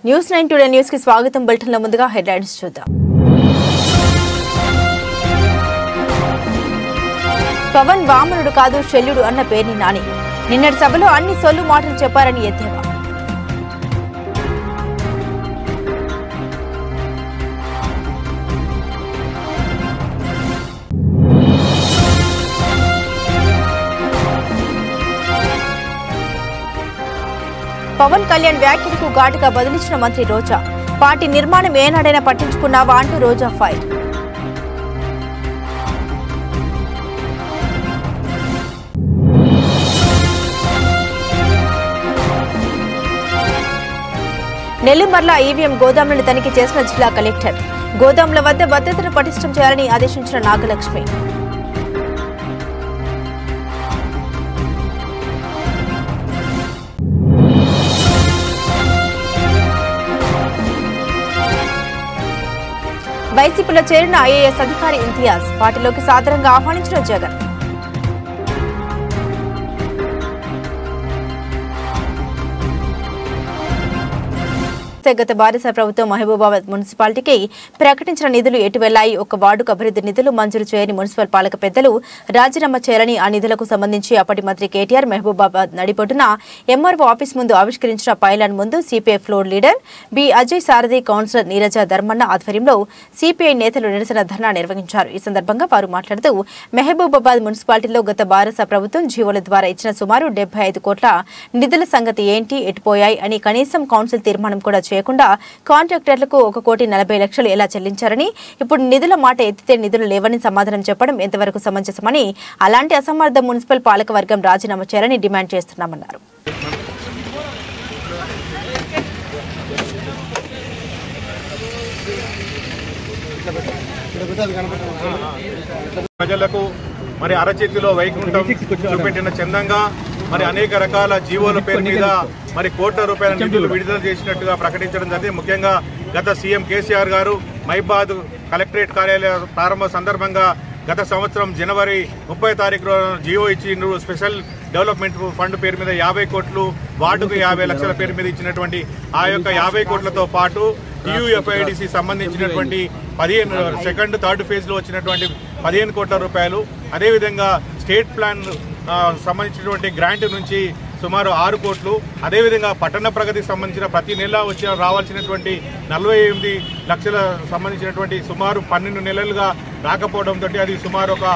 News 9 today news కి స్వాగతం. Bulletin లో ముందుగా హెడ్లైన్స్ చూద్దాం. పవన్ వామనుడు కాదు శల్యుడు అన్న పేర్ని నాని నిన్నటి సభలో అన్ని సొల్లు మాటలు చెప్పారని ఎద్దేవా. పవన్ కళ్యాణ్ వ్యాఖ్యలకు ఘాటుగా బదిలించిన మంత్రి రోజా. పార్టీ నిర్మాణం ఏనాడైనా పట్టించుకున్నావా అంటూ రోజా ఫైర్. నెల్లిమర్ల ఈవీఎం గోదాములను తనిఖీ చేసిన జిల్లా కలెక్టర్. గోదాముల వద్ద భద్రతను పటిష్టం చేయాలని ఆదేశించిన నాగలక్ష్మి. వైసీపీలో చేరిన ఐఏఎస్ అధికారి ఇంతియాజ్. పార్టీలోకి సాదరంగా ఆహ్వానించిన జగన్. గత భారత ప్రభుత్వం మహబూబాబాద్ మున్సిపాలిటీకి ప్రకటించిన నిధులు ఎటు వెళ్లాయి? ఒక వార్డుకు అభివృద్ధి నిధులు మంజూరు చేయని మున్సిపల్ పాలక పెద్దలు రాజీనామా చేయాలని, ఆ నిధులకు సంబంధించి అప్పటి మంత్రి కేటీఆర్ మహబూబాబాద్ నడిపొట్టున ఎంఆర్ఓ ఆఫీస్ ముందు ఆవిష్కరించిన పైలాన్ ముందు CPI floor leader B Ajay Sarathi, councillor Neeraja Dharmanna ఆధ్వర్యంలో సిపిఐ నేతలు నిరసన ధర్నా నిర్వహించారు. ఈ సందర్భంగా వారు మాట్లాడుతూ మహబూబాబాద్ మున్సిపాలిటీలో గత భారత ప్రభుత్వం జీవోల ద్వారా ఇచ్చిన సుమారు 75 కోట్ల నిధుల సంగతి ఏంటి, ఎటుపోయాయి అని కనీసం కౌన్సిల్ తీర్మానం కూడా చేయకుండా కాంట్రాక్టర్లకు 1,40,00,000 ఎలా చెల్లించారని, ఇప్పుడు నిధుల మాట ఎత్తితే నిధులు లేవని సమాధానం చెప్పడం ఎంతవరకు సమంజసమని, అలాంటి అసమర్థ మున్సిపల్ పాలక వర్గం రాజీనామా చేయాలని డిమాండ్ చేస్తున్నామన్నారు. ప్రజలకు మరి అరచేతిలో వైకుంఠం చూపెట్టిన చందంగా మరి అనేక రకాల జీవోల పేరు మీద మరి కోట్ల రూపాయల నిధులు విడుదల చేసినట్టుగా ప్రకటించడం జరిగింది. ముఖ్యంగా గత సీఎం కేసీఆర్ గారు మహిబాద్ కలెక్టరేట్ కార్యాలయ ప్రారంభ సందర్భంగా గత సంవత్సరం జనవరి 30 తారీఖులో జీవో ఇచ్చి స్పెషల్ డెవలప్మెంట్ ఫండ్ పేరు మీద 50 కోట్లు, వార్డుకు 50 లక్షల పేరు మీద ఇచ్చినటువంటి ఆ యొక్క 50 కోట్లతో పాటు టీయూఎఫ్ఐడిసి సంబంధించినటువంటి 15 సెకండ్ థర్డ్ ఫేజ్ లో వచ్చినటువంటి 15 కోట్ల రూపాయలు, అదేవిధంగా స్టేట్ ప్లాన్ సంబంధించినటువంటి గ్రాంట్ నుంచి సుమారు 6 కోట్లు, అదేవిధంగా పట్టణ ప్రగతికి సంబంధించిన ప్రతి నెల రావాల్సినటువంటి 48 లక్షల సంబంధించినటువంటి సుమారు 12 నెలలుగా రాకపోవడంతో అది సుమారు ఒక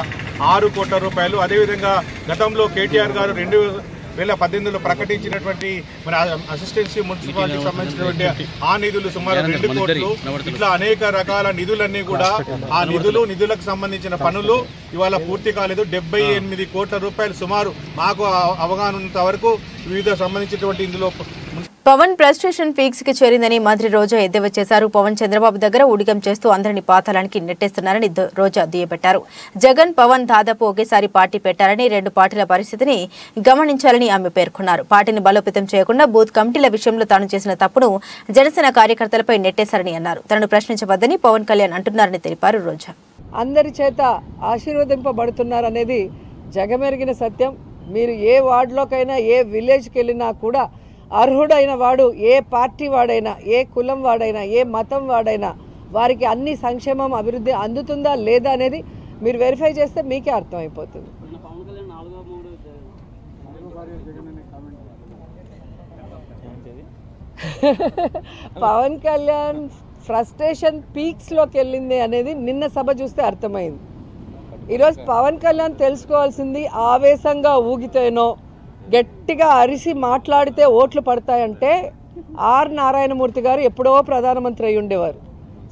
6 కోట్ల రూపాయలు. అదేవిధంగా గతంలో కేటీఆర్ గారు 2018లో ప్రకటించినటువంటి మరి అసిస్టెన్సీ మున్సిపాలిటీకి సంబంధించినటువంటి ఆ నిధులు సుమారు 2 కోట్లు. ఇట్లా అనేక రకాల నిధులన్నీ కూడా ఆ నిధులకు సంబంధించిన పనులు ఇవాళ పూర్తి కాలేదు. 78 కోట్ల రూపాయలు సుమారు మాకు అవగాహన ఉన్నంత వరకు వివిధ సంబంధించినటువంటి ఇందులో పవన్ ఫ్రస్ట్రేషన్ పీక్స్ కి చేరిందని మంత్రి రోజా ఎద్దేవా చేశారు. పవన్ చంద్రబాబు దగ్గర ఊడిగం చేస్తూ అందరినీ పాతాళానికి నెట్టేస్తున్నారని రోజా దుయ్యబట్టారు. జగన్, పవన్ దాదాపు ఒకేసారి పార్టీ పెట్టారని, 2 పార్టీల పరిస్థితిని గమనించాలని ఆమె పేర్కొన్నారు. పార్టీని బలోపేతం చేయకుండా బూత్ కమిటీల విషయంలో తాను చేసిన తప్పును జనసేన కార్యకర్తలపై నెట్టేశారని అన్నారు. తనను ప్రశ్నించవద్దని పవన్ కళ్యాణ్ అంటున్నారని తెలిపారు రోజా. అందరి చేత ఆశీర్వదింపబడుతున్నారనేది జగమెరిగిన సత్యం. మీరు ఏ వార్డులోకైనా ఏ విలేజ్కి వెళ్ళినా కూడా అర్హుడైన వాడు, ఏ పార్టీ వాడైనా, ఏ కులం వాడైనా, ఏ మతం వాడైనా వారికి అన్ని సంక్షేమం అభివృద్ధి అందుతుందా లేదా అనేది మీరు వెరిఫై చేస్తే మీకే అర్థమైపోతుంది. పవన్ కళ్యాణ్ ఫ్రస్ట్రేషన్ పీక్స్లోకి వెళ్ళింది అనేది నిన్న సభ చూస్తే అర్థమైంది. ఈరోజు పవన్ కళ్యాణ్ తెలుసుకోవాల్సింది ఆవేశంగా ఊగితేనో గట్టిగా అరిసి మాట్లాడితే ఓట్లు పడతాయంటే ఆర్ నారాయణమూర్తి గారు ఎప్పుడో ప్రధానమంత్రి అయి ఉండేవారు.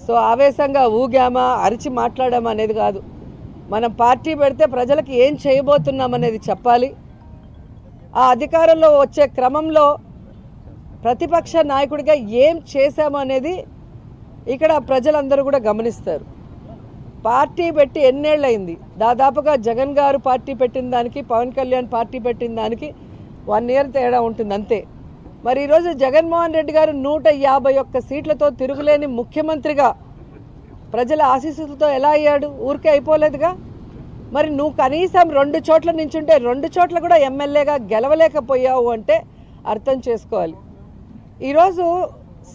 సో ఆవేశంగా ఊగామా, అరిచి మాట్లాడామా అనేది కాదు. మనం పార్టీ పెడితే ప్రజలకు ఏం చేయబోతున్నామనేది చెప్పాలి. ఆ అధికారంలో వచ్చే క్రమంలో ప్రతిపక్ష నాయకుడిగా ఏం చేశాము అనేది ఇక్కడ ప్రజలందరూ కూడా గమనిస్తారు. పార్టీ పెట్టి ఎన్నేళ్ళయింది? దాదాపుగా జగన్ గారు పార్టీ పెట్టిన దానికి, పవన్ కళ్యాణ్ పార్టీ పెట్టిన దానికి 1 ఇయర్ తేడా ఉంటుంది అంతే. మరి ఈరోజు జగన్మోహన్ రెడ్డి గారు 151 సీట్లతో తిరుగులేని ముఖ్యమంత్రిగా ప్రజల ఆశీస్సులతో ఎలా అయ్యాడు? ఊరికే అయిపోలేదుగా. మరి నువ్వు కనీసం 2 చోట్ల నించుంటే 2 చోట్ల కూడా ఎమ్మెల్యేగా గెలవలేకపోయావు అంటే అర్థం చేసుకోవాలి. ఈరోజు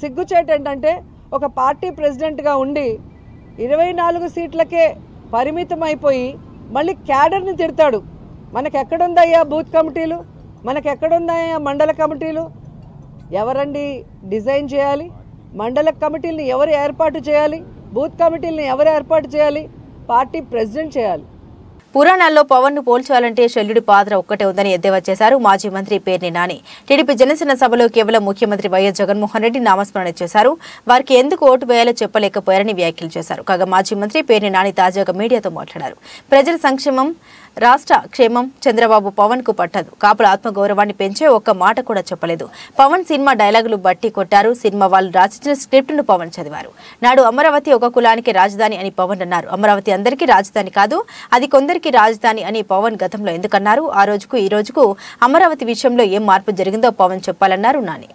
సిగ్గుచేటు ఏంటంటే ఒక పార్టీ ప్రెసిడెంట్గా ఉండి 24 సీట్లకే పరిమితం అయిపోయి మళ్ళీ క్యాడర్ని తిడతాడు. మనకెక్కడుందయ్యా బూత్ కమిటీలు, మనకెక్కడుందయ్యా మండల కమిటీలు? ఎవరండి డిజైన్ చేయాలి? మండల కమిటీలను ఎవరు ఏర్పాటు చేయాలి? బూత్ కమిటీలను ఎవరు ఏర్పాటు చేయాలి? పార్టీ ప్రెసిడెంట్ చేయాలి. పురాణాల్లో పవన్ ను పోల్చాలంటే శల్యుడి పాత్ర ఒక్కటే ఉందని ఎద్దేవా చేశారు మాజీ మంత్రి పేర్ని నాని. టీడీపీ జనసేన సభలో కేవలం ముఖ్యమంత్రి వైఎస్ జగన్మోహన్ రెడ్డి నామస్మరణ చేశారు. వారికి ఎందుకు ఓటు వేయాలో చెప్పలేకపోయారని వ్యాఖ్యలు చేశారు. కాగా మాజీ మంత్రి పేర్ని నాని తాజాగా మీడియాతో మాట్లాడారు. ప్రజల సంక్షేమం, రాష్ట్ర క్షేమం చంద్రబాబు పవన్ కు పట్టదు. కాపుల ఆత్మగౌరవాన్ని పెంచే ఒక్క మాట కూడా చెప్పలేదు. పవన్ సినిమా డైలాగులు బట్టి కొట్టారు. సినిమా వాళ్ళు రాసిన స్క్రిప్ట్ ను పవన్ చదివారు. నాడు అమరావతి ఒక కులానికి రాజధాని అని పవన్ అన్నారు. అమరావతి అందరికీ రాజధాని కాదు, అది కొందరికి రాజధాని అని పవన్ గతంలో ఎందుకన్నారు? ఆ రోజుకు ఈ రోజుకు అమరావతి విషయంలో ఏం మార్పు జరిగిందో పవన్ చెప్పాలన్నారు నాని.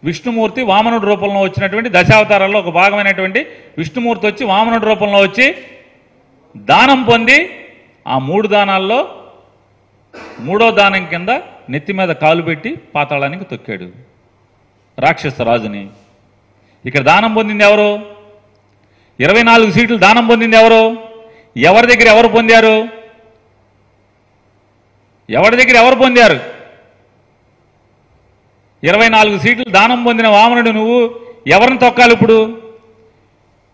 విష్ణుమూర్తి వామనుడి రూపంలో వచ్చినటువంటి దశావతారాల్లో ఒక భాగమైనటువంటి విష్ణుమూర్తి వచ్చి వామనుడి రూపంలో వచ్చి దానం పొంది ఆ 3 దానాల్లో 3వ దానం కింద నెత్తి మీద కాలు పెట్టి పాతాళానికి తొక్కాడు రాక్షస రాజుని. ఇక్కడ దానం పొందింది ఎవరు? 24 సీట్లు దానం పొందింది ఎవరు? ఎవరి దగ్గర ఎవరు పొందారు? ఎవరి దగ్గర ఎవరు పొందారు? 24 సీట్లు దానం పొందిన వామనుడు నువ్వు ఎవరిని తొక్కాలి? ఇప్పుడు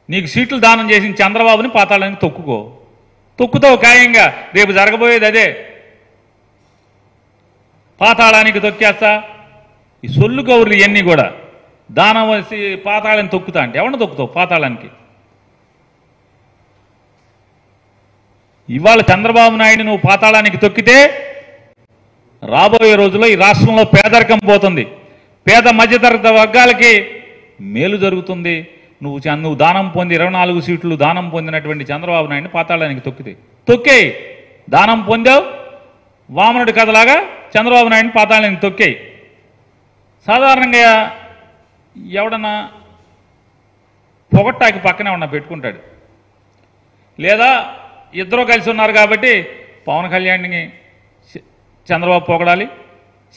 నీకు సీట్లు దానం చేసిన చంద్రబాబుని పాతాళానికి తొక్కుతావు ఖాయంగా. రేపు జరగబోయేది అదే, పాతాళానికి తొక్కేస్తా. ఈ సొల్లు కౌరులు ఇవన్నీ కూడా దానం వచ్చి పాతాళాన్ని తొక్కుతా అంటే ఎవరిని తొక్కుతావు పాతాళానికి? ఇవాళ చంద్రబాబు నాయుడు నువ్వు పాతాళానికి తొక్కితే రాబోయే రోజుల్లో ఈ రాష్ట్రంలో పేదరికం పోతుంది, పేద మధ్యతరగతి వర్గాలకి మేలు జరుగుతుంది. నువ్వు దానం పొంది 24 సీట్లు దానం పొందినటువంటి చంద్రబాబు నాయుడిని పాతాళానికి తొక్కేయి. దానం పొందావు, వామనుడి కథలాగా చంద్రబాబు నాయుడిని పాతాళానికి తొక్కేయి. సాధారణంగా ఎవడన్నా పొగట్టాకి పక్కనే ఉన్న పెట్టుకుంటాడు, లేదా ఇద్దరు కలిసి ఉన్నారు కాబట్టి పవన్ కళ్యాణ్ని చంద్రబాబు పొగడాలి,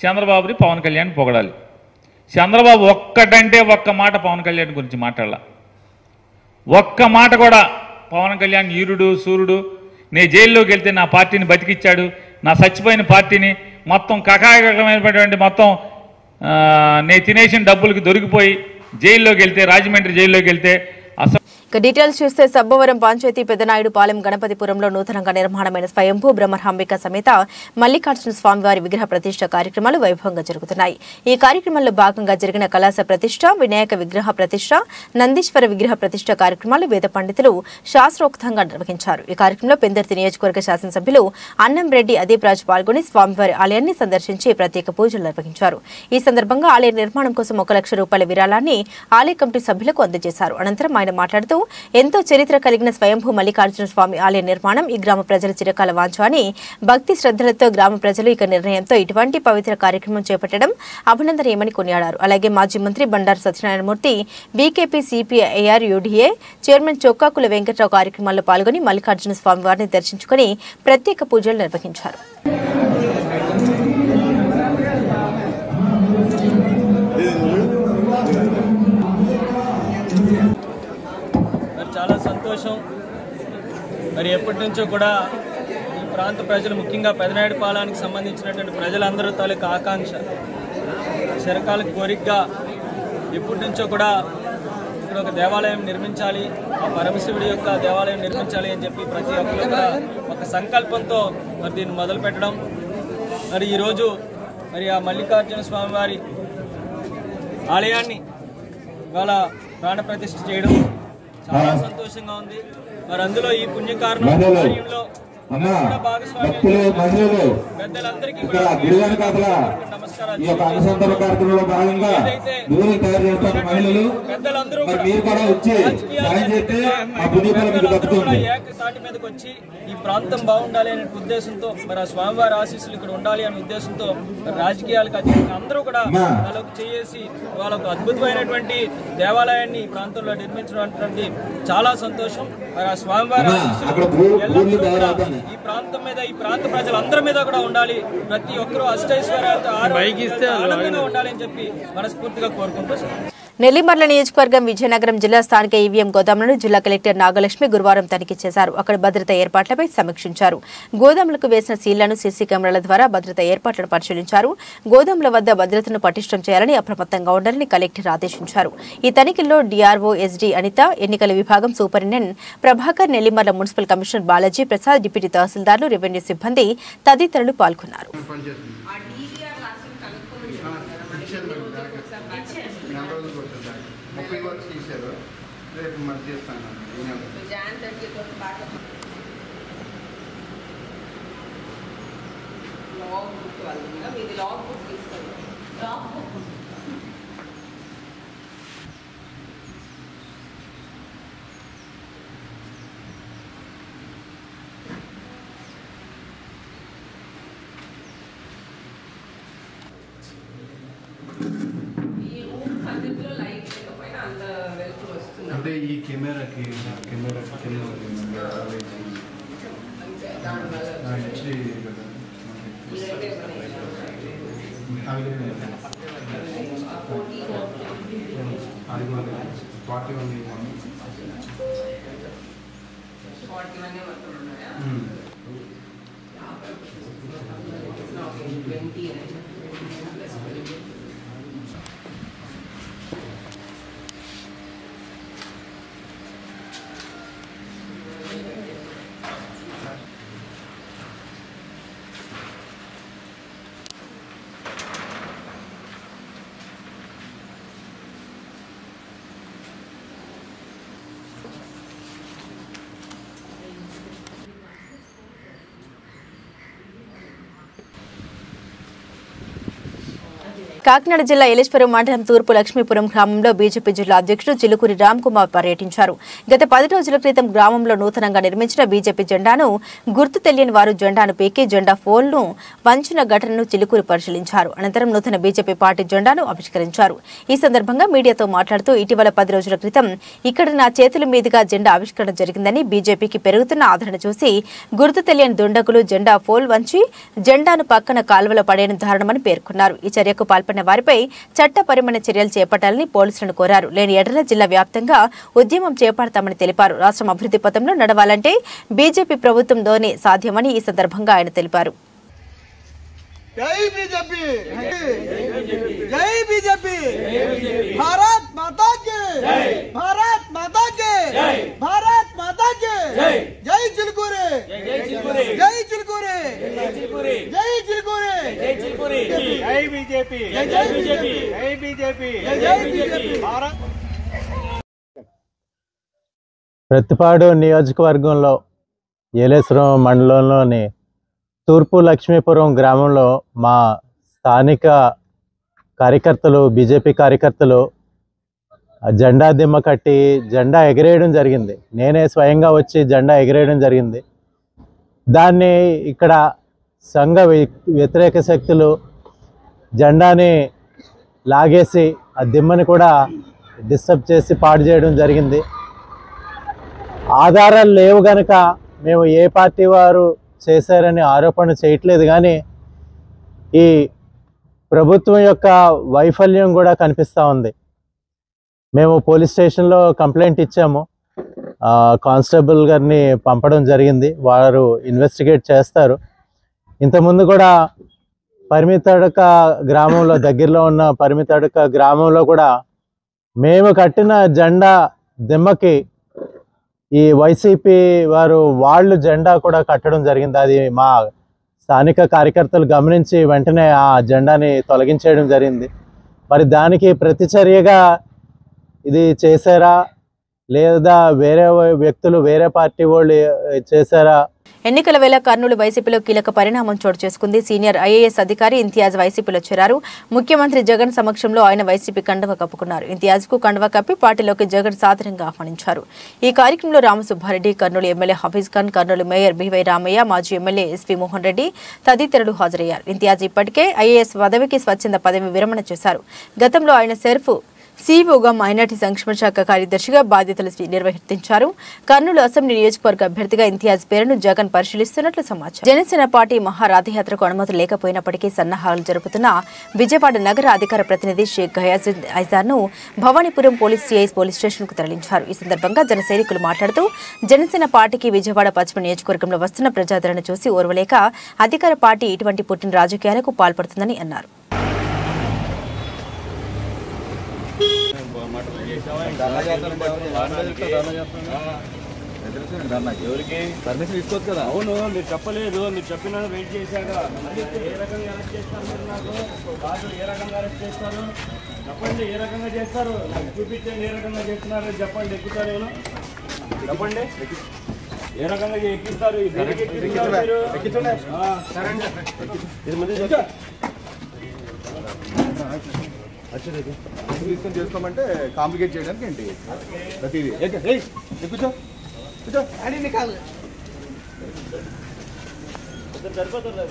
చంద్రబాబుని పవన్ కళ్యాణ్ పొగడాలి. చంద్రబాబు ఒక్కటంటే ఒక్క మాట పవన్ కళ్యాణ్ గురించి మాట్లాడాల. ఒక్క మాట కూడా పవన్ కళ్యాణ్ ఈరుడు సూర్యుడు, నే జైల్లోకి వెళ్తే నా పార్టీని బతికిచ్చాడు, నా చచ్చిపోయిన పార్టీని మొత్తం కకాయకమైనటువంటి మొత్తం నే తినేసిన డబ్బులకి దొరికిపోయి జైల్లోకి వెళ్తే, రాజమండ్రి జైల్లోకి వెళ్తే డీటెయిల్స్ చూస్తే సబ్బవరం పంచాయతీ పెద్దనాయుడుపాలెం గణపతిపురంలో నూతనంగా నిర్మాణమైన స్వయంభూ బ్రహ్మరాంబిక సమేత మల్లికార్జున స్వామివారి విగ్రహ ప్రతిష్ఠ కార్యక్రమాలు వైభవంగా జరుగుతున్నాయి. ఈ కార్యక్రమంలో భాగంగా జరిగిన కలాస ప్రతిష్ఠ, వినాయక విగ్రహ ప్రతిష్ఠ, నందీశ్వర విగ్రహ ప్రతిష్ఠ కార్యక్రమాలు వేద పండితులు శాస్త్రోక్తంగా నిర్వహించారు. ఈ కార్యక్రమంలో పెందర్తి నియోజకవర్గ శాసనసభ్యులు అన్నంరెడ్డి అదీప్ రాజు పాల్గొని స్వామివారి ఆలయాన్ని సందర్శించి ప్రత్యేక పూజలు నిర్వహించారు. ఈ సందర్భంగా ఆలయ నిర్మాణం కోసం 1 లక్ష రూపాయల విరాళాన్ని ఆలయ కమిటీ సభ్యులకు అందజేశారు. అనంతరం ఆయన మాట్లాడుతూ ఎంతో చరిత్ర కలిగిన స్వయంభూ మల్లికార్జున స్వామి ఆలయ నిర్మాణం ఈ గ్రామ ప్రజల చిరకాల వాంఛ అని, భక్తి శ్రద్ధలతో గ్రామ ప్రజలు ఇక నిర్ణయంతో ఇటువంటి పవిత్ర కార్యక్రమం చేపట్టడం అభినందనీయమని కొనియాడారు. అలాగే మాజీ మంత్రి బండారు సత్యనారాయణమూర్తి, బీకేపీ సిపిఐఆర్ యూడీఏ చైర్మన్ చొక్కాకుల వెంకట్రావు కార్యక్రమాల్లో పాల్గొని మల్లికార్జున స్వామి వారిని దర్శించుకుని ప్రత్యేక పూజలు నిర్వహించారు. చాలా సంతోషం. మరి ఎప్పటి నుంచో కూడా ఈ ప్రాంత ప్రజలు, ముఖ్యంగా పెదనాయుడుపాలెంకి సంబంధించినటువంటి ప్రజలందరూ తాలూకు ఆకాంక్ష, చిరకాల కోరికగా ఎప్పటి నుంచో కూడా ఇక్కడ ఒక దేవాలయం నిర్మించాలి, ఆ పరమశివుడి యొక్క దేవాలయం నిర్మించాలి అని చెప్పి ప్రతి ఒక్కరు కూడా ఒక సంకల్పంతో మరి దీన్ని మొదలు పెట్టడం. మరి ఈరోజు మరి ఆ మల్లికార్జున స్వామి వారి ఆలయాన్ని ఇవాళ ప్రాణ ప్రతిష్ఠ చేయడం చాలా సంతోషంగా ఉంది. మరి అందులో ఈ పుణ్యకారణంలో పెద్దలందరికీ పెద్దలందరూ ఏకతాటి మీదకి వచ్చి ఈ ప్రాంతం బాగుండాలి అనే ఉద్దేశంతో, మరి ఆ స్వామివారి ఆశీస్సులు ఇక్కడ ఉండాలి అనే ఉద్దేశంతో రాజకీయాలకు అతీతంగా అందరూ కూడా వాళ్ళకు చేసి వాళ్ళకు అద్భుతమైనటువంటి దేవాలయాన్ని ఈ ప్రాంతంలో నిర్మించడం చాలా సంతోషం. మరి ఆ స్వామివారి ఆశీస్సులు ఎల్లప్పుడూ కూడా ఈ ప్రాంతం మీద, ఈ ప్రాంత ప్రజలందరి మీద కూడా ఉండాలి. ప్రతి ఒక్కరూ అష్టైశ్వర్యాలతో ఆనందంగా ఉండాలి అని చెప్పి మనస్ఫూర్తిగా కోరుకుంటున్నాం. నెల్లిమర్ల నియోజకవర్గం విజయనగరం జిల్లా స్థానిక ఈవీఎం గోదాములను జిల్లా కలెక్టర్ నాగలక్ష్మి గురువారం తనిఖీ చేశారు. అక్కడ భద్రతా ఏర్పాట్లపై సమీక్షించారు. గోదాములకు వేసిన సీళ్లను సీసీ కెమెరాల ద్వారా భద్రతా ఏర్పాట్లను పరిశీలించారు. గోదాముల వద్ద భద్రతను పటిష్టం చేయాలని, అప్రమత్తంగా ఉండాలని కలెక్టర్ ఆదేశించారు. ఈ తనిఖీల్లో డీఆర్ఓ ఎస్డీ అనిత, ఎన్నికల విభాగం superintendent Prabhakar, Nellimarla municipal commissioner Balaji Prasad, deputy తహసీల్దార్లు, రెవెన్యూ సిబ్బంది తదితరులు పాల్గొన్నారు. అంటే ఈ కెమెరాకి కాకినాడ జిల్లా ఏలేశ్వరం మండలం తూర్పు లక్ష్మీపురం గ్రామంలో బీజేపీ జిల్లా అధ్యక్షుడు చిలుకూరి రామ్ కుమార్ పర్యటించారు. గత 10 రోజుల క్రితం గ్రామంలో నూతనంగా నిర్మించిన బీజేపీ జెండాను గుర్తు తెలియని వారు జెండాను పీకి జెండా ఫోల్ను వంచిన ఘటనను చిలుకూరి పరిశీలించారు. అనంతరం నూతన బీజేపీ పార్టీ జెండాను ఆవిష్కరించారు. ఈ సందర్భంగా మీడియాతో మాట్లాడుతూ ఇటీవల 10 రోజుల క్రితం ఇక్కడ నా చేతుల మీదుగా జెండా ఆవిష్కరణ జరిగిందని, బీజేపీకి పెరుగుతున్న ఆదరణ చూసి గుర్తు తెలియని దుండగులు జెండా ఫోల్ వంచి జెండాను పక్కన కాల్వలో పడేయడం దారుణమని పేర్కొన్నారు. ఈ చర్యకు పాల్పడిన వారిపై చట్టపరమైన చర్యలు చేపట్టాలని పోలీసులను కోరారు. లేని ఎడల జిల్లా వ్యాప్తంగా ఉద్యమం చేపడతామని తెలిపారు. రాష్ట్రం అభివృద్ధి పథంలో నడవాలంటే బీజేపీ ప్రభుత్వంతోనే సాధ్యమని ఈ సందర్భంగా ఆయన తెలిపారు. జై బీజేపీ, జై బీజేపీ, భారత్ మాతా కి జై, భారత్ మాతా కి జై, భారత్ మాతా కి జై, జై చిలుకూరి, జై చిలుకూరి, జై చిలుకూరి, జై చిలుకూరి, జై చిలుకూరి, జై చిలుకూరి, జై బీజేపీ, జై బీజేపీ, జై బీజేపీ, జై బీజేపీ, భారత్. ప్రతిపాడు నియోజకవర్గంలో ఏలేశ్వరం మండలంలోని తూర్పు లక్ష్మీపురం గ్రామంలో మా స్థానిక కార్యకర్తలు, బీజేపీ కార్యకర్తలు జెండా దిమ్మ కట్టి జెండా ఎగిరేయడం జరిగింది. నేనే స్వయంగా వచ్చి జెండా ఎగిరేయడం జరిగింది. దాన్ని ఇక్కడ సంఘ వ్యతిరేక శక్తులు జెండాని లాగేసి ఆ దిమ్మని కూడా డిస్టర్బ్ చేసి పాడు చేయడం జరిగింది. ఆధారాలు లేవు గనక మేము ఏ పార్టీ వారు చేశారని ఆరోపణ చేయట్లేదు, కానీ ఈ ప్రభుత్వం యొక్క వైఫల్యం కూడా కనిపిస్తూ ఉంది. మేము పోలీస్ స్టేషన్లో కంప్లైంట్ ఇచ్చాము. కానిస్టేబుల్ గారిని పంపడం జరిగింది. వారు ఇన్వెస్టిగేట్ చేస్తారు. ఇంతకుముందు కూడా పరిమితడక గ్రామంలో, దగ్గరలో ఉన్న పరిమితడక గ్రామంలో కూడా మేము కట్టిన జెండా దిమ్మకి ఈ వైసీపీ వాళ్ళు జెండా కూడా కట్టడం జరిగింది. అది మా స్థానిక కార్యకర్తలు గమనించి వెంటనే ఆ జెండాని తొలగించేయడం జరిగింది. మరి దానికి ప్రతిచర్యగా ఇది చేశారా లేదా వేరే వ్యక్తులు, వేరే పార్టీ వాళ్ళు చేశారా? ఎన్నికల వేళ కర్నూలు వైసీపీలో కీలక పరిణామం చోటు చేసుకుంది. సీనియర్ ఐఏఎస్ అధికారి ఇంతియాజ్ వైసీపీలో చేరారు. ముఖ్యమంత్రి జగన్ సమక్షంలో ఆయన వైసీపీ కండువా కప్పుకున్నారు. ఇంతియాజ్ కు కండువా కప్పి పార్టీలోకి జగన్ సాదరంగా ఆహ్వానించారు. ఈ కార్యక్రమంలో Ramasubbareddy, Kurnool MLA Hafeez Khan, Kurnool mayor BY Ramaiah, మాజీ ఎమ్మెల్యే ఎస్వి మోహన్ రెడ్డి తదితరులు హాజరయ్యారు. ఇంతియాజ్ ఇప్పటికే ఐఏఎస్ పదవికి స్వచ్ఛంద పదవి విరమణ చేశారు. గతంలో ఆయన సీఈఓగా మైనార్టీ సంక్షేమ శాఖ కార్యదర్శిగా బాధ్యతలు నిర్వహించారు. కర్నూలు అసెంబ్లీ నియోజకవర్గ అభ్యర్థిగా ఇంతియాజ్ పేరును జగన్ పరిశీలిస్తున్నట్లు సమాచారం. జనసేన పార్టీ మహారథయాత్రకు అనుమతులు లేకపోయినప్పటికీ సన్నాహాలు జరుపుతున్న విజయవాడ నగర అధికార ప్రతినిధి షేక్ గయాజుద్దీన్ ఐజార్ను భవానీపురం పోలీస్ సిఐ పోలీస్ స్టేషన్కు తరలించారు. ఈ సందర్భంగా జన సైనికులు మాట్లాడుతూ జనసేన పార్టీకి విజయవాడ పశ్చిమ నియోజకవర్గంలో వస్తున్న ప్రజాదరణ చూసి ఓర్వలేక అధికార పార్టీ ఇటువంటి పుట్టిన రాజకీయాలకు పాల్పడుతుందని అన్నారు. ఎవరికి పర్మిషన్ తీసుకోవచ్చు కదా? అవును, మీరు చెప్పలేదు. మీరు చెప్పిన వెయిట్ చేశాక ఏ రకంగా అరెస్ట్ చేస్తారు? మీరు నాకు కాదు, ఏ రకంగా అరెస్ట్ చేస్తారు చెప్పండి. ఏ రకంగా చేస్తారు నాకు చూపించండి. ఏ రకంగా చేస్తున్నారు చెప్పండి. ఎక్కుతారు చెప్పండి. ఏ రకంగా ఎక్కిస్తారు? తీసుకొని చేసుకోమంటే కాంప్లికేట్ చేయడానికి ఏంటి ప్రతిదీ కూర్చో కూర్చో అని కాదు సరిపోతుంది.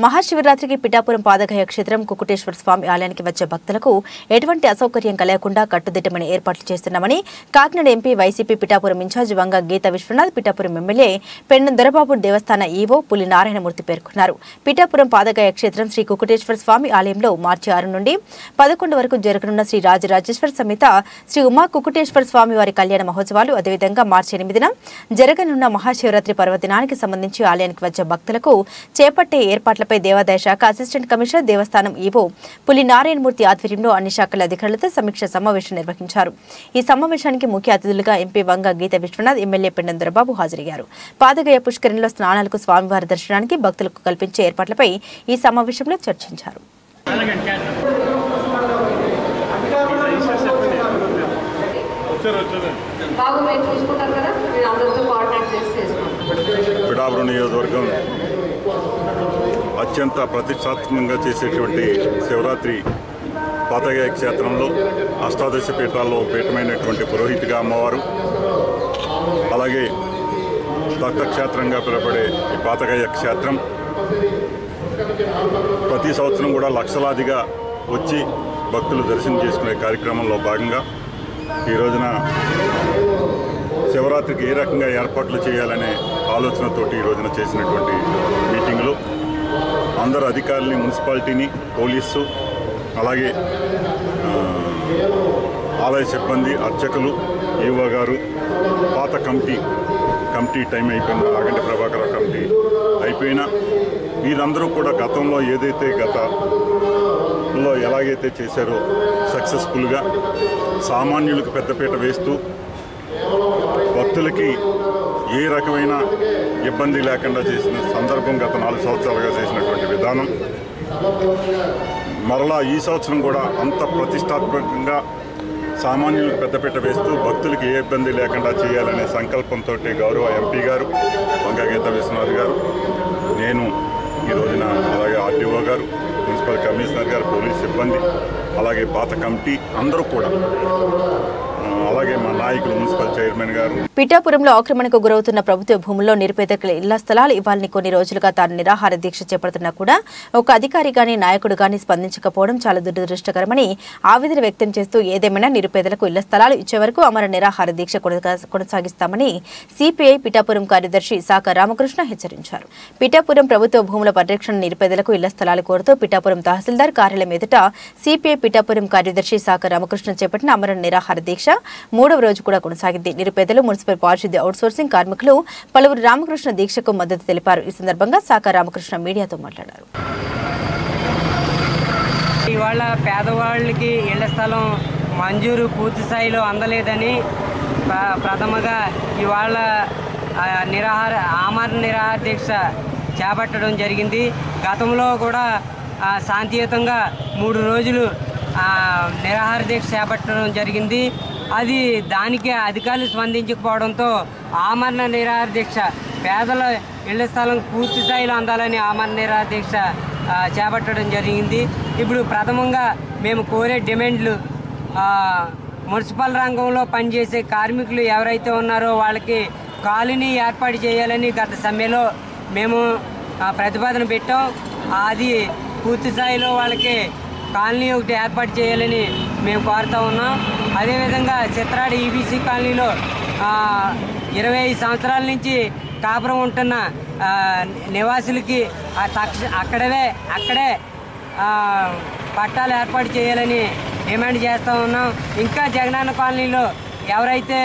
మహాశివరాత్రికి పిఠాపురం పాదగయ క్షేత్రం కుకుటేశ్వర స్వామి ఆలయానికి వచ్చే భక్తులకు ఎటువంటి అసౌకర్యం కలగకుండా కట్టుదిట్టమైన ఏర్పాట్లు చేస్తున్నామని Kakinada MP YCP Pithapuram incharge Vanga Geetha Viswanath, Pithapuram MLA Pennam Dorababu దేవస్థాన ఈవో పులి నారాయణమూర్తి పేర్కొన్నారు. పిఠాపురం పాదగయ క్షేత్రం శ్రీ కుకుటేశ్వర స్వామి ఆలయంలో మార్చి 6 నుండి 11 వరకు జరగనున్న శ్రీ రాజరాజేశ్వర సమేత శ్రీ ఉమా కుకుటేశ్వర స్వామి వారి కళ్యాణ మహోత్సవాలు, అదేవిధంగా మార్చి 8న జరగనున్న మహాశివరాత్రి పర్వదినానికి సంబంధించి ఆలయానికి వచ్చే భక్తులకు చేపట్టే ఏర్పాట్లపై దేవాదాయ శాఖ అసిస్టెంట్ కమిషనర్, దేవస్థానం ఈవో పులి నారాయణమూర్తి ఆధ్వర్యంలో అన్ని శాఖల అధికారులతో సమీక్ష సమావేశం నిర్వహించారు. ఈ సమావేశానికి ముఖ్య అతిథులుగా ఎంపీ వంగ గీత విశ్వనాథ్, ఎమ్మెల్యే పెన్నం దొరబాబు హాజరయ్యారు. పాదగయ పుష్కరిణిలో స్నానాలకు, స్వామివారి దర్శనానికి భక్తులకు కల్పించే ఏర్పాట్లపై ఈ సమావేశంలో చర్చించారు. పిఠాపురం నియోజకవర్గం అత్యంత ప్రతిష్టాత్మకంగా చేసేటువంటి శివరాత్రి పాతగయ క్షేత్రంలో అష్టాదశ పీఠాల్లో పీఠమైనటువంటి పురోహితిగా అమ్మవారు, అలాగే దత్తక్షేత్రంగా పిలువబడే ఈ పాతగయ క్షేత్రం ప్రతి సంవత్సరం కూడా లక్షలాదిగా వచ్చి భక్తులు దర్శనం చేసుకునే కార్యక్రమంలో భాగంగా ఈ రోజున శివరాత్రికి ఏ రకంగా ఏర్పాట్లు చేయాలనే ఆలోచనతోటి ఈ రోజున చేసినటువంటి మీటింగ్లో అందరు అధికారులని, మున్సిపాలిటీని, పోలీసు, అలాగే ఆలయ సిబ్బంది, అర్చకులు, ఈవో గారు, పాత కమిటీ టైం అయిపోయిన ఆగంటి ప్రభాకర కమిటీ అయిపోయినా వీరందరూ కూడా గతంలో ఏదైతే గతంలో ఎలాగైతే చేశారో సక్సెస్ఫుల్గా సామాన్యులకు పెద్దపీట వేస్తూ భక్తులకి ఏ రకమైన ఇబ్బంది లేకుండా చేసిన సందర్భం గత 4 సంవత్సరాలుగా చేసినటువంటి విధానం మరలా ఈ సంవత్సరం కూడా అంత ప్రతిష్టాత్మకంగా సామాన్యులకు పెద్దపీట వేస్తూ భక్తులకి ఏ ఇబ్బంది లేకుండా చేయాలనే సంకల్పంతో గౌరవ ఎంపీ గారు వంగ గీత విశ్వనాథ్ గారు, నేను ఈ రోజున, అలాగే ఆర్టీఓ గారు, మున్సిపల్ కమిషనర్ గారు, పోలీస్ సిబ్బంది, అలాగే పాత కమిటీ అందరూ కూడా, అలాగే మా నాయకులు, మున్సిపల్ చైర్మన్ గారు. పిఠాపురంలో ఆక్రమణకు గురవుతున్న ప్రభుత్వ భూముల్లో నిరుపేదకుల ఇళ్ల స్థలాలు ఇవ్వాలని కొన్ని రోజులుగా తాను నిరాహార దీక్ష చేపడుతున్నా కూడా ఒక అధికారి గాని, నాయకుడు గాని స్పందించకపోవడం చాలా దురదృష్టకరమని ఆవేదన వ్యక్తం చేస్తూ ఏదేమైనా నిరుపేదలకు ఇళ్ల స్థలాలు ఇచ్చే వరకు అమర నిరాహార దీక్ష కొనసాగిస్తామని సిపిఐ పిఠాపురం కార్యదర్శి సాక రామకృష్ణ హెచ్చరించారు. పిఠాపురం ప్రభుత్వ భూముల పరిరక్షణ, నిరుపేదలకు ఇళ్ల స్థలాలు కోరుతూ పిఠాపురం తహసీల్దార్ కార్యాలయం ఎదుట సిపిఐ పిఠాపురం కార్యదర్శి సాక రామకృష్ణ చేపట్టిన అమర నిరాహార దీక్ష 3వ రోజు కూడా కొనసాగింది. నిరుపేదలు, మున్సిపల్ పారిశుద్ధ్య అవుట్సోర్సింగ్ కార్మికులు పలువురు రామకృష్ణ దీక్షకు మద్దతు తెలిపారు. ఈ సందర్భంగా సాక రామకృష్ణ మీడియాతో మాట్లాడారు. ఇవాళ పేదవాళ్ళకి ఇళ్ల స్థలం మంజూరు పూర్తి స్థాయిలో అందలేదని ప్రథమగా ఇవాళ ఆమరణ నిరాహార దీక్ష చేపట్టడం జరిగింది. గతంలో కూడా శాంతియుతంగా 3 రోజులు నిరాహార దీక్ష చేపట్టడం జరిగింది. అది దానికి అధికారులు స్పందించకపోవడంతో ఆమరణ నిరాహార దీక్ష, పేదల ఇళ్ల స్థలం పూర్తి స్థాయిలో అందాలని ఆమరణ నిరాహార దీక్ష చేపట్టడం జరిగింది. ఇప్పుడు ప్రథమంగా మేము కోరే డిమాండ్లు, మున్సిపల్ రంగంలో పనిచేసే కార్మికులు ఎవరైతే ఉన్నారో వాళ్ళకి కాలనీ ఏర్పాటు చేయాలని గత సమ్మెలో మేము ప్రతిపాదన పెట్టాం. అది పూర్తి స్థాయిలో వాళ్ళకి కాలనీ ఒకటి ఏర్పాటు చేయాలని మేము కోరుతూ ఉన్నాం. అదేవిధంగా చిత్రాడ ఈబీసీ కాలనీలో 25 సంవత్సరాల నుంచి కాపురం ఉంటున్న నివాసులకి అక్కడే పట్టాలు ఏర్పాటు చేయాలని డిమాండ్ చేస్తూ ఉన్నాం. ఇంకా జగనన్న కాలనీలో ఎవరైతే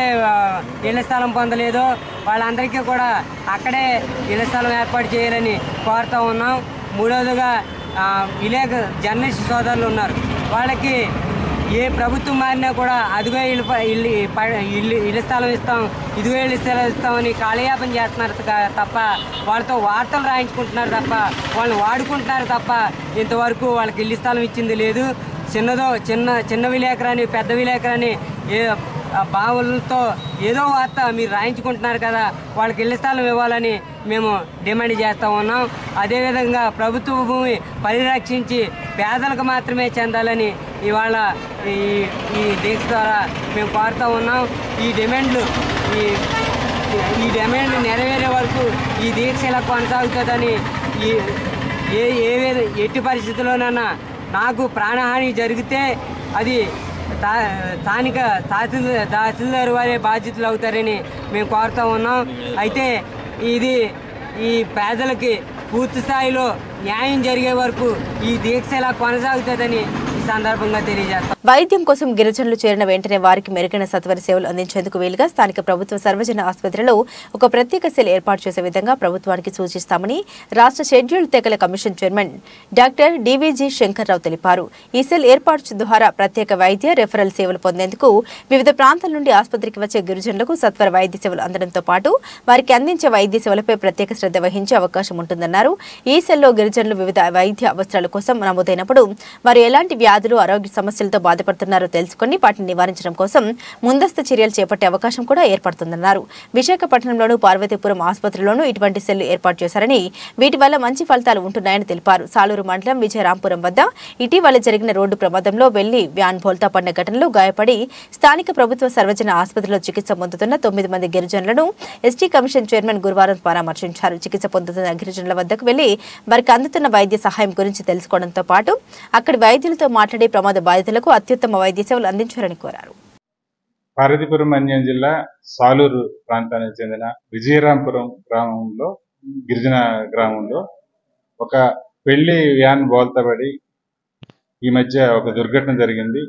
ఇళ్ల స్థలం పొందలేదో వాళ్ళందరికీ కూడా అక్కడే ఇళ్ల స్థలం ఏర్పాటు చేయాలని కోరుతూ ఉన్నాం. మూడవదిగా జర్నలిస్ట్ సోదరులు ఉన్నారు, వాళ్ళకి ఏ ప్రభుత్వం మారినా కూడా అదిగో ఇల్లు స్థలం ఇస్తాం, ఇదిగో ఇల్లు స్థలం ఇస్తామని కాలయాపన చేస్తున్నారు తప్ప వాళ్ళతో వార్తలు రాయించుకుంటున్నారు తప్ప వాళ్ళని వాడుకుంటున్నారు తప్ప ఇంతవరకు వాళ్ళకి ఇల్లు స్థలం ఇచ్చింది లేదు. చిన్న విలేకరాని పెద్ద విలేకరాని బావులతో ఏదో వార్త మీరు రాయించుకుంటున్నారు కదా, వాళ్ళకి ఇళ్ల స్థలం ఇవ్వాలని మేము డిమాండ్ చేస్తూ ఉన్నాం. అదేవిధంగా ప్రభుత్వ భూమి పరిరక్షించి పేదలకు మాత్రమే చెందాలని ఇవాళ ఈ దీక్ష ద్వారా మేము కోరుతూ ఉన్నాం. ఈ డిమాండ్లు నెరవేరే వరకు ఈ దీక్ష ఇలా కొనసాగుతుందని ఎట్టి పరిస్థితుల్లోనైనా నాకు ప్రాణహాని జరిగితే అది స్థానిక తహసీల్దార్ వారే బాధ్యతలు అవుతారని మేము కోరుతూ ఉన్నాం. అయితే ఈ పేదలకి పూర్తి స్థాయిలో న్యాయం జరిగే వరకు ఈ దీక్ష ఇలా కొనసాగుతుందని సందర్భంగా తెలియజేస్తాం. వైద్యం కోసం గిరిజనులు చేరిన వెంటనే వారికి మెరుగైన సత్వర సేవలు అందించేందుకు వీలుగా స్థానిక ప్రభుత్వ సర్వజన ఆసుపత్రిలో ఒక ప్రత్యేక సెల్ ఏర్పాటు చేసే విధంగా ప్రభుత్వానికి సూచిస్తామని రాష్ట్ర షెడ్యూల్డ్ తెగల కమిషన్ చైర్మన్ డాక్టర్ డివిజి శంకర్రావు తెలిపారు. ఈ సెల్ ఏర్పాటు ద్వారా ప్రత్యేక వైద్య రెఫరల్ సేవలు పొందేందుకు వివిధ ప్రాంతాల నుండి ఆసుపత్రికి వచ్చే గిరిజనులకు సత్వర వైద్య సేవలు అందడంతో పాటు వారికి అందించే వైద్య సేవలపై ప్రత్యేక శ్రద్ధ వహించే అవకాశం ఉంటుందన్నారు. ఈ సెల్లో గిరిజనులు వివిధ వైద్య అవసరాల కోసం నమోదైనప్పుడు వారు ఎలాంటి వ్యాధులు ఆరోగ్య సమస్యలతో బాధపడుతున్నారో తెలుసుకుని వాటిని నివారించడం కోసం ముందస్తు చర్యలు చేపట్టే అవకాశం కూడా ఏర్పడుతుందన్నారు. విశాఖపట్నంలోను పార్వతీపురం ఆసుపత్రిలోనూ ఇటువంటి సెల్లు ఏర్పాటు చేశారని వీటి వల్ల మంచి ఫలితాలు ఉంటున్నాయని తెలిపారు. సాలూరు మండలం విజయరాంపురం వద్ద ఇటీవల జరిగిన రోడ్డు ప్రమాదంలో వెళ్లి వ్యాన్ బోల్తా పడిన ఘటనలో గాయపడి స్థానిక ప్రభుత్వ సర్వజన ఆసుపత్రిలో చికిత్స పొందుతున్న 9 మంది గిరిజనులను ఎస్టీ కమిషన్ చైర్మన్ గురువారం పరామర్శించారు. చికిత్స పొందుతున్న గిరిజనుల వద్దకు వెళ్లి వారికి అందుతున్న వైద్య సహాయం గురించి తెలుసుకోవడంతో పాటు అక్కడి వైద్యులతో మాట్లాడి ప్రమాద బాధితులకు అత్యుత్తమ వైద్య సేవలు అందించాలని కోరారు. పార్వతీపురం మన్యం జిల్లా సాలూరు ప్రాంతానికి చెందిన విజయరాంపురం గ్రామంలో గిరిజన గ్రామంలో ఒక పెళ్లి వ్యాన్ బోల్తబడి ఈ మధ్య ఒక దుర్ఘటన జరిగింది.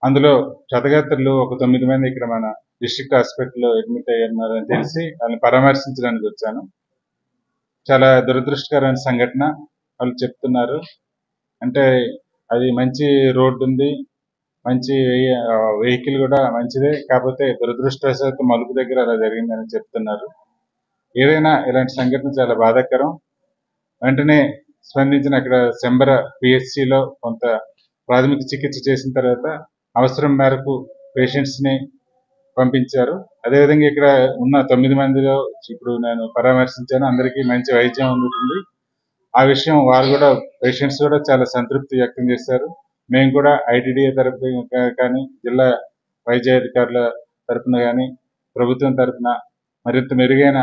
అందులో క్షతగాత్రులు ఒక 9 మంది ఇక్కడ మన డిస్ట్రిక్ట్ హాస్పిటల్లో అడ్మిట్ అయ్యారని తెలిసి వాళ్ళని పరామర్శించడానికి వచ్చాను. చాలా దురదృష్టకరమైన సంఘటన. వాళ్ళు చెప్తున్నారు అంటే అది మంచి రోడ్డు ఉంది, మంచి వెహికల్ కూడా మంచిదే, కాకపోతే దురదృష్టవశాత్తు మలుపు దగ్గర అలా జరిగిందని చెప్తున్నారు. ఏదైనా ఇలాంటి సంఘటన చాలా బాధాకరం. వెంటనే స్పందించిన అక్కడ శంబర పిహెచ్సిలో కొంత ప్రాథమిక చికిత్స చేసిన తర్వాత అవసరం మేరకు పేషెంట్స్ని పంపించారు. అదేవిధంగా ఇక్కడ ఉన్న 9 మందిలో ఇప్పుడు నేను పరామర్శించాను, అందరికీ మంచి వైద్యం అందుతుంది. ఆ విషయం వారు కూడా పేషెంట్స్ కూడా చాలా సంతృప్తి వ్యక్తం చేశారు. మేము కూడా ఐటీడీఏ తరఫున కానీ జిల్లా వైద్యాధికారుల తరఫున కానీ ప్రభుత్వం తరఫున మరింత మెరుగైన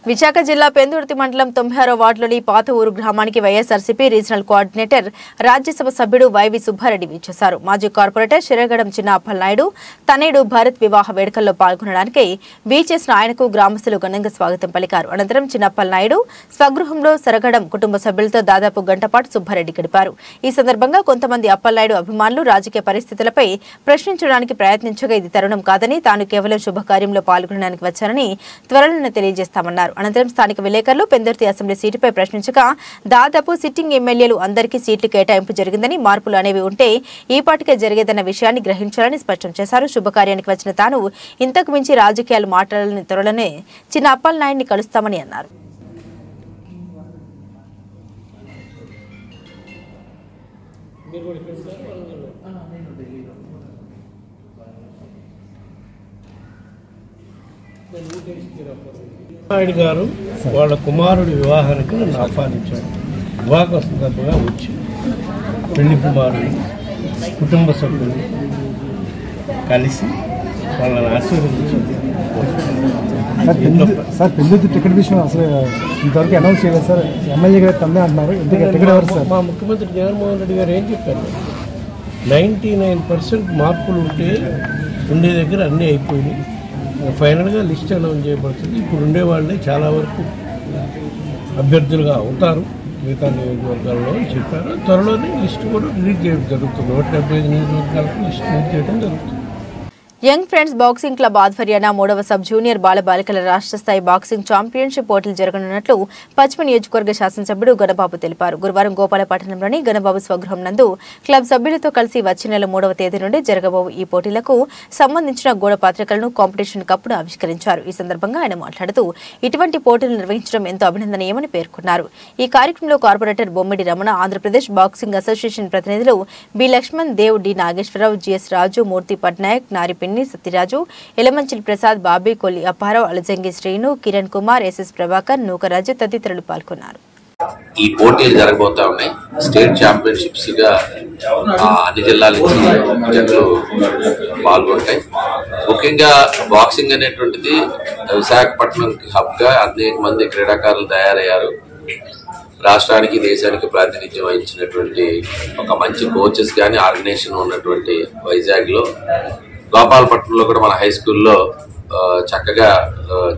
విశాఖ జిల్లా పెందుర్తి మండలం 96వ వార్డులోని పాత ఊరు గ్రామానికి వైఎస్ఆర్సీపీ రీజనల్ కోఆర్డినేటర్ రాజ్యసభ సభ్యుడు వైవి సుబ్బారెడ్డి విచ్చేశారు. మాజీ కార్పొరేటర్ శిరగడం చిన్న అప్పలనాయుడు తనయుడు భరత్ వివాహ వేడుకల్లో పాల్గొనడానికి వీచేసిన ఆయనకు గ్రామస్తులు ఘనంగా స్వాగతం పలికారు. అనంతరం చిన్న అప్పలనాయుడు స్వగృహంలో శరగడం కుటుంబ సభ్యులతో దాదాపు గంట పాటు సుబ్బారెడ్డి గడిపారు. ఈ సందర్భంగా కొంతమంది అప్పలనాయుడు అభిమానులు రాజకీయ పరిస్థితులపై ప్రశ్నించడానికి ప్రయత్నించగా ఇది తరుణం కాదని తాను కేవలం శుభకార్యంలో పాల్గొనడానికి వచ్చానని త్వరలోనే తెలియజేస్తామన్నారు. అనంతరం స్థానిక విలేకరులు పెందుర్తి అసెంబ్లీ సీటుపై ప్రశ్నించగా దాదాపు సిట్టింగ్ ఎమ్మెల్యేలు అందరికీ సీట్లు కేటాయింపు జరిగిందని, మార్పులు అనేవి ఉంటే ఈ పాటికే జరిగేదన్న విషయాన్ని గ్రహించాలని స్పష్టం చేశారు. శుభకార్యానికి వచ్చిన తాను ఇంతకు మించి రాజకీయాలు మాట్లాడాలని త్వరలోనే చిన్న అప్పలనాయుడిని కలుస్తామని అన్నారు. నాయుడు గారు వాళ్ళ కుమారుడి వివాహానికి నన్ను ఆహ్వానించారు. వివాహ సందర్భంగా వచ్చి పెళ్లి కుమారుడు కుటుంబ సభ్యులు కలిసి వాళ్ళని ఆశీర్వదించారు. సార్ పెళ్లి టికెట్ విషయం అసలు ఇంతవరకు అనౌన్స్ చేయలేదు సార్. ఎమ్మెల్యే గారు తమ్మే అంటున్నారు. టికెట్ ఎవరు సార్? మా ముఖ్యమంత్రి జగన్మోహన్ రెడ్డి గారు ఏం చెప్పారు, 99% మార్పులు ఉండే దగ్గర అన్నీ అయిపోయినాయి, ఫైనల్గా లిస్ట్ అనౌన్స్ చేయబడుతుంది. ఇప్పుడు ఉండేవాళ్ళే చాలా వరకు అభ్యర్థులుగా అవుతారు మిగతా నియోజకవర్గాల్లో అని చెప్పారు. త్వరలోనే లిస్ట్ కూడా రిలీజ్ చేయడం జరుగుతుంది. 175 నియోజకవర్గాలకు లిస్ట్ రిలీజ్ చేయడం జరుగుతుంది. యంగ్ ఫ్రెండ్స్ బాక్సింగ్ క్లబ్ ఆధ్వర్యాన 3వ సబ్ జూనియర్ బాలబాలికల రాష్ట్ర స్థాయి బాక్సింగ్ ఛాంపియన్షిప్ పోటీలు జరగనున్నట్లు పశ్చిమ నియోజకవర్గ శాసనసభ్యుడు గణబాబు తెలిపారు. గురువారం గోపాలపట్నంలోని గణబాబు స్వగృహం నందు క్లబ్ సభ్యులతో కలిసి వచ్చే నెల 3వ తేదీ నుండి జరగబో ఈ పోటీలకు సంబంధించిన గోడ పత్రికలను కాంపిటీషన్ కప్ను ఆవిష్కరించారు. ఈ సందర్భంగా ఆయన మాట్లాడుతూ ఇటువంటి పోటీలు నిర్వహించడం ఎంతో అభినందనీయమని పేర్కొన్నారు. ఈ కార్యక్రమంలో corporator Bommidi Ramana, Andhra Pradesh boxing association ప్రతినిధులు B Lakshman Dev, D Nageswararao, GS Raju, Murthy Patnaik, Naripinni Satyaraju, Elamanchili Prasad, Bobby, Kolli Apparao, Alajangi Srinu, Kiran Kumar, SS Prabhakar, Nookaraju తదితరులు పాల్గొన్నారు. ఈ పోటీలు జరగబోతా ఉన్నాయి. స్టేట్ ఛాంపియన్షిప్స్ గా అన్ని జిల్లాల నుంచి జట్లు పాల్గొంటాయి. ముఖ్యంగా బాక్సింగ్ అనేటువంటిది విశాఖపట్నం హబ్ గా అనేక మంది క్రీడాకారులు తయారయ్యారు. రాష్ట్రానికి, దేశానికి ప్రాతినిధ్యం వహించినటువంటి ఒక మంచి కోచెస్ కానీ ఆర్గనైజేషన్ ఉన్నటువంటి వైజాగ్ లో, గోపాలపట్నంలో కూడా మన హై స్కూల్లో చక్కగా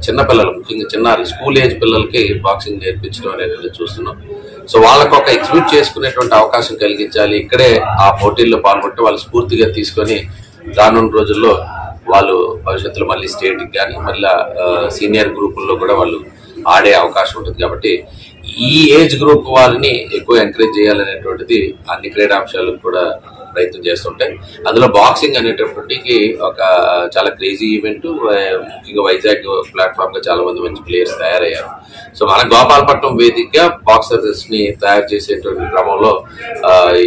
చిన్నపిల్లలు, ముఖ్యంగా చిన్న స్కూల్ ఏజ్ పిల్లలకి బాక్సింగ్ నేర్పించడం అనేది చూస్తున్నాం. సో వాళ్ళకు ఒక ఎగ్జిబిట్ చేసుకునేటువంటి అవకాశం కలిగించాలి. ఇక్కడే ఆ పోటీల్లో పాల్గొంటే వాళ్ళు స్ఫూర్తిగా తీసుకొని రానున్న రోజుల్లో వాళ్ళు భవిష్యత్తులో మళ్ళీ స్టేట్కి కానీ మళ్ళీ సీనియర్ గ్రూపుల్లో కూడా వాళ్ళు ఆడే అవకాశం ఉంటుంది. కాబట్టి ఈ ఏజ్ గ్రూప్ వాళ్ళని ఎక్కువ ఎంకరేజ్ చేయాలనేటువంటిది అన్ని క్రీడాంశాలకు కూడా ప్రయత్నం చేస్తుంటాయి. అందులో బాక్సింగ్ అనేటప్పటికి ఒక చాలా క్రేజీ ఈవెంట్. ముఖ్యంగా వైజాగ్ ప్లాట్ఫామ్ గా చాలా మంది మంచి ప్లేయర్స్ తయారయ్యారు. సో మన గోపాలపట్నం వేదికగా బాక్సర్స్ ని తయారు చేసేటువంటి క్రమంలో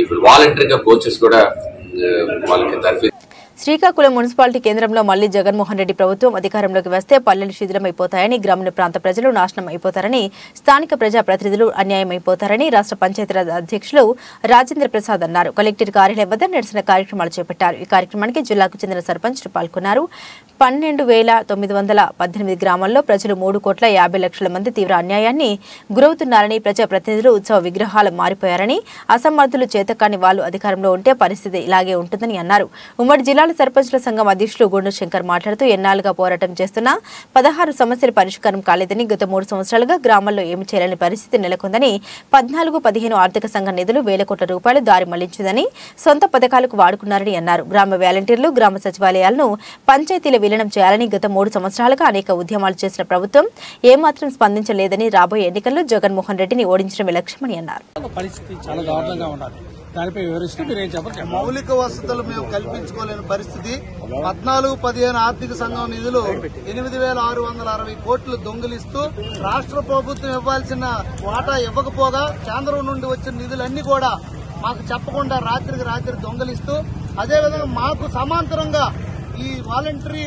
ఇప్పుడు వాలంటరీగా కోచెస్ కూడా వాళ్ళకి తరఫీ. శ్రీకాకుళం మున్సిపాలిటీ కేంద్రంలో మళ్లీ జగన్మోహన్ రెడ్డి ప్రభుత్వం అధికారంలోకి వస్తే పల్లెలు శిథిలమైపోతాయని, గ్రామీణ ప్రాంత ప్రజలు నాశనం అయిపోతారని, స్థానిక ప్రజాప్రతినిధులు అన్యాయం అయిపోతారని రాష్ట్ర పంచాయతీరాజ్ అధ్యక్షులు రాజేంద్ర ప్రసాద్ అన్నారు. కలెక్టర్ కార్యాలయం వద్ద నిరసన కార్యక్రమాలు చేపట్టారు. ఈ కార్యక్రమానికి జిల్లాకు చెందిన సర్పంచ్లు పాల్గొన్నారు. 12,918 గ్రామాల్లో ప్రజలు 3,50,00,000 మంది తీవ్ర అన్యాయాన్ని గురవుతున్నారని, ప్రజాప్రతినిధులు ఉత్సవ విగ్రహాలు మారిపోయారని, అసమర్థులు చేతకాని వాళ్లు అధికారంలో ఉంటే పరిస్థితి ఇలాగే ఉంటుందని అన్నారు. ఉమ్మడి జిల్లాల సర్పంచ్ల సంఘం అధ్యక్షులు గుండు శంకర్ మాట్లాడుతూ ఎన్నాళ్లుగా పోరాటం చేస్తున్నా 16 సమస్యలు పరిష్కారం కాలేదని, గత 3 సంవత్సరాలుగా గ్రామాల్లో ఏమి చేయాలని పరిస్థితి నెలకొందని, 14-15 ఆర్థిక సంఘం నిధులు వేల కోట్ల రూపాయలు దారి మళ్లించిందని, సొంత పథకాలకు వాడుకున్నారని అన్నారు. గ్రామ వాలంటీర్లు, గ్రామ సచివాలయాలను పంచాయతీల విలీనం చేయాలని గత 3 సంవత్సరాలుగా అనేక ఉద్యమాలు చేసిన ప్రభుత్వం ఏమాత్రం స్పందించలేదని, రాబోయే ఎన్నికల్లో జగన్మోహన్ రెడ్డిని ఓడించడమే లక్ష్యమని అన్నారు. మౌలిక వసతులు మేము కల్పించుకోలేని పరిస్థితి. 14-15 ఆర్థిక సంఘం నిధులు 8,660 కోట్లు దొంగిలిస్తూ రాష్ట్ర ప్రభుత్వం ఇవ్వాల్సిన వాటా ఇవ్వకపోగా కేంద్రం నుండి వచ్చిన నిధులన్నీ కూడా మాకు చెప్పకుండా రాత్రికి రాత్రి దొంగిలిస్తూ, అదేవిధంగా మాకు సమాంతరంగా ఈ వాలంటరీ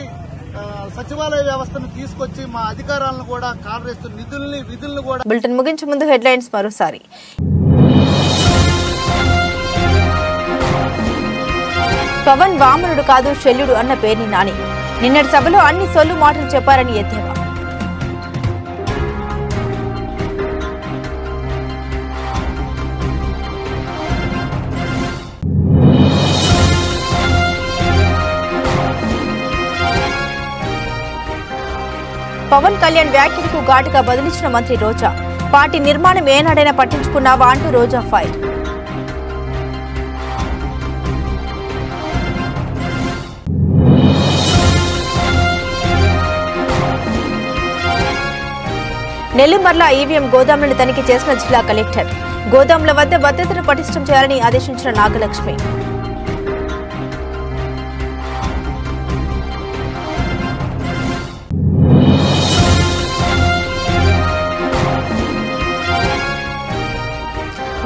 సచివాలయ వ్యవస్థను తీసుకొచ్చి మా అధికారాలను కూడా కాలరేస్తూ నిధుల్ని విధులను కూడా. బులెటిన్ ముగించే ముందు హెడ్లైన్స్ మరోసారి. పవన్ వామనుడు కాదు శల్యుడు అన్న పేర్ని నాని. నిన్నటి సభలో అన్ని సొల్లు మాటలు చెప్పారని ఎద్దేవా. పవన్ కళ్యాణ్ వ్యాఖ్యలకు ఘాటుగా బదిలించిన మంత్రి రోజా. పార్టీ నిర్మాణం ఏనాడైనా పట్టించుకున్నావా అంటూ రోజా ఫైర్. నెల్లిమర్ల ఈవీఎం గోదాములను తనిఖీ చేసిన జిల్లా కలెక్టర్. గోదాముల వద్ద భద్రతను పటిష్టం చేయాలని ఆదేశించిన నాగలక్ష్మి.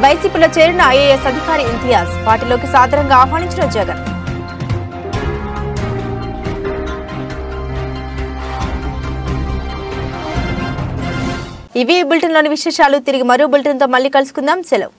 వైసీపీలో చేరిన ఐఏఎస్ అధికారి ఇంతియాజ్. పార్టీలోకి సాదరంగా ఆహ్వానించిన జగన్. ఇవి బులెటిన్లోని విశేషాలు. తిరిగి మరో బులెటిన్తో మళ్ళీ కలుసుకుందాం. సెలవు.